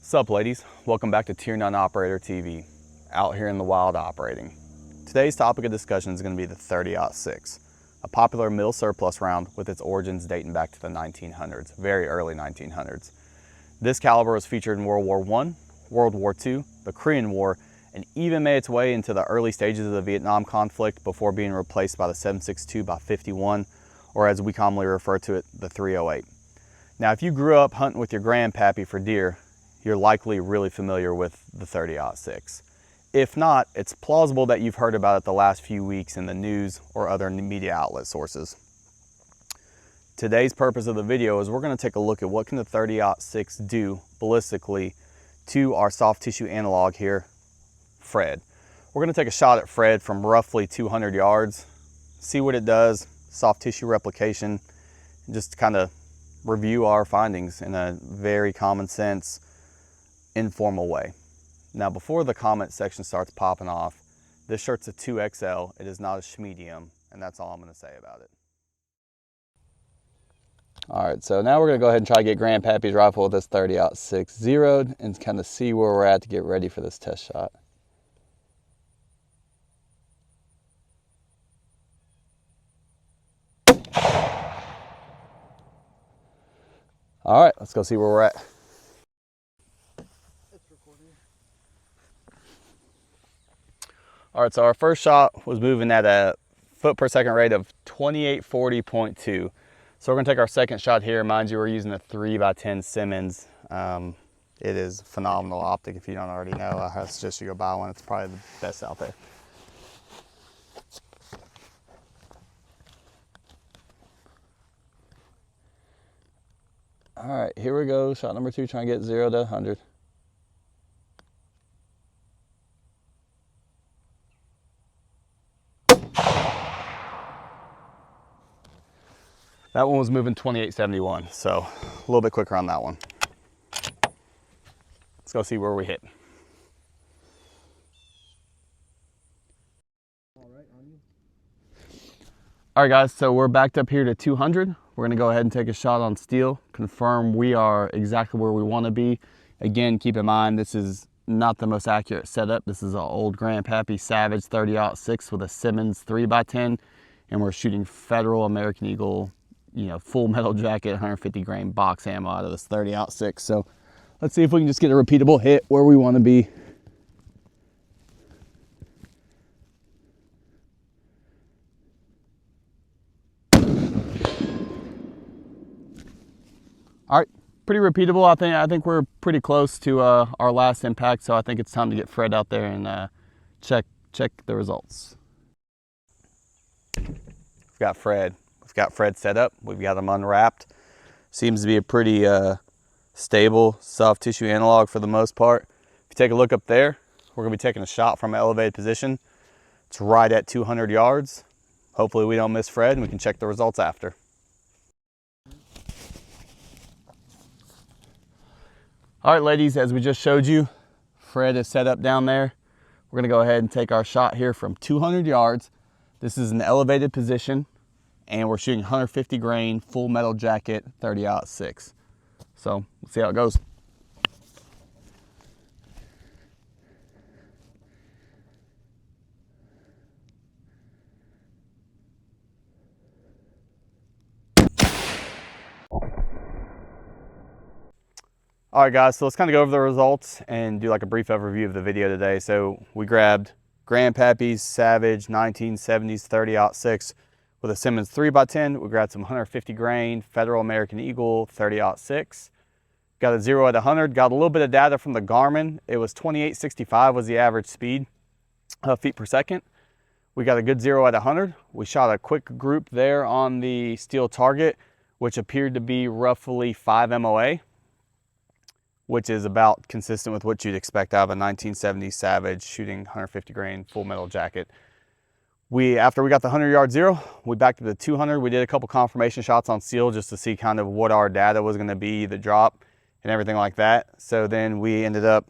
Sup ladies, welcome back to Tier 9 Operator TV, out here in the wild operating. Today's topic of discussion is going to be the 30-06, a popular mill surplus round with its origins dating back to the 1900s, very early 1900s. This caliber was featured in World War I, World War II, the Korean War, and even made its way into the early stages of the Vietnam conflict before being replaced by the 7.62 by 51, or as we commonly refer to it, the 308. Now if you grew up hunting with your grandpappy for deer, you're likely really familiar with the 30-06. If not, it's plausible that you've heard about it the last few weeks in the news or other media outlet sources. Today's purpose of the video is we're going to take a look at what can the 30-06 do ballistically to our soft tissue analog here, Fred. We're going to take a shot at Fred from roughly 200 yards, see what it does, soft tissue replication, and just kind of review our findings in a very common sense, informal way. Now before the comment section starts popping off, this shirt's a 2XL, it is not a medium, and that's all I'm going to say about it. Alright, so now we're going to go ahead and try to get Grandpappy's rifle with this 30-06 zeroed and kind of see where we're at to get ready for this test shot. Alright, let's go see where we're at. Alright, so our first shot was moving at a foot per second rate of 2840.2. So we're going to take our second shot here. Mind you, we're using a 3x10 Simmons. It is phenomenal optic if you don't already know. I suggest you go buy one. It's probably the best out there. Alright, here we go. Shot number 2, trying to get 0 to 100. That one was moving 2871, so a little bit quicker on that one. Let's go see where we hit. All right guys, so we're backed up here to 200. We're gonna go ahead and take a shot on steel, confirm we are exactly where we wanna be. Again, keep in mind, this is not the most accurate setup. This is an old Grandpappy Savage 30-06 with a Simmons 3x10, and we're shooting Federal American Eagle, you know, full metal jacket, 150 grain box ammo out of this 30-06. So let's see if we can just get a repeatable hit where we want to be. All right, pretty repeatable. I think we're pretty close to our last impact, so I think it's time to get Fred out there and check the results. We've got Fred. We've got Fred set up. We've got him unwrapped. Seems to be a pretty stable soft tissue analog for the most part. If you take a look up there, we're gonna be taking a shot from an elevated position. It's right at 200 yards. Hopefully we don't miss Fred and we can check the results after. All right, ladies, as we just showed you, Fred is set up down there. We're gonna go ahead and take our shot here from 200 yards. This is an elevated position, and we're shooting 150 grain full metal jacket 30-06. So let's see how it goes. All right guys, so let's kind of go over the results and do like a brief overview of the video today. So we grabbed Grandpappy's Savage 1970s 30-06 with a Simmons 3x10. We grabbed some 150 grain Federal American Eagle 30-06. Got a 0 at 100. Got a little bit of data from the Garmin. It was 2865 was the average speed, feet per second. We got a good 0 at 100. We shot a quick group there on the steel target, which appeared to be roughly 5 MOA, which is about consistent with what you'd expect out of a 1970 Savage shooting 150 grain full metal jacket. After we got the 100-yard zero, we backed up to 200. We did a couple confirmation shots on steel just to see kind of what our data was going to be, the drop and everything like that. So then we ended up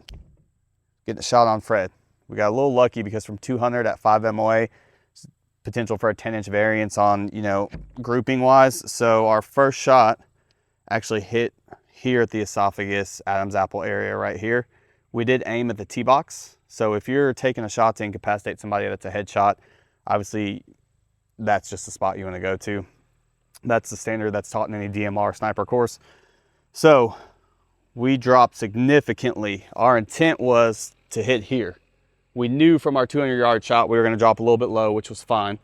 getting a shot on Fred. We got a little lucky because from 200 at 5 MOA, potential for a 10-inch variance on, you know, grouping wise. So our first shot actually hit here at the esophagus, Adam's apple area right here. We did aim at the T-box. So if you're taking a shot to incapacitate somebody that's a headshot, obviously that's just the spot you want to go to. That's the standard that's taught in any DMR sniper course. So we dropped significantly. Our intent was to hit here. We knew from our 200-yard shot we were going to drop a little bit low, which was fine.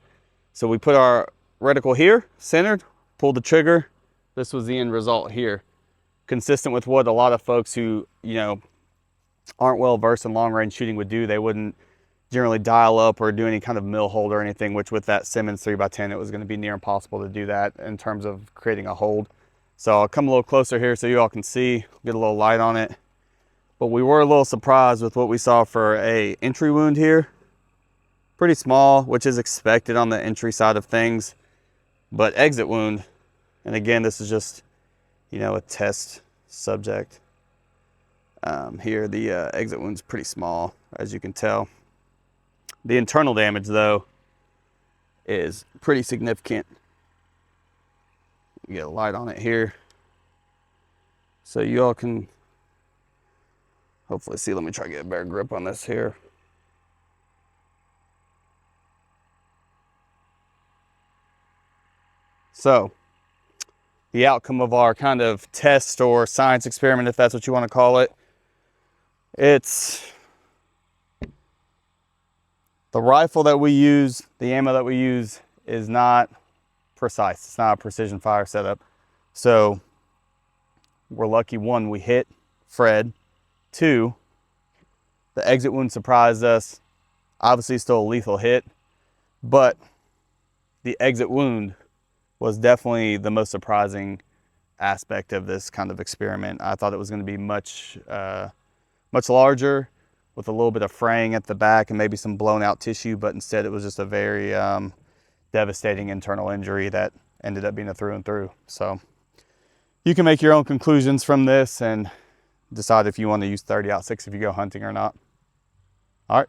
So we put our reticle here, centered, pulled the trigger. This was the end result here. Consistent with what a lot of folks who, you know, aren't well versed in long range shooting would do. They wouldn't generally dial up or do any kind of mill hold or anything, which with that Simmons 3x10, it was going to be near impossible to do that in terms of creating a hold. So I'll come a little closer here so you all can see, get a little light on it. But we were a little surprised with what we saw for a entry wound here. Pretty small, which is expected on the entry side of things, but exit wound. And again, this is just, you know, a test subject. Here, the exit wound's pretty small, as you can tell. The internal damage, though, is pretty significant. Get a light on it here so you all can hopefully see. Let me try to get a better grip on this here. So the outcome of our kind of test or science experiment, if that's what you want to call it, it's the rifle that we use, the ammo that we use is not precise. It's not a precision fire setup. So we're lucky, one, we hit Fred. Two, the exit wound surprised us. Obviously still a lethal hit, but the exit wound was definitely the most surprising aspect of this kind of experiment. I thought it was going to be much larger with a little bit of fraying at the back and maybe some blown out tissue, but instead it was just a very devastating internal injury that ended up being a through and through. So you can make your own conclusions from this and decide if you want to use 30-06 if you go hunting or not. All right.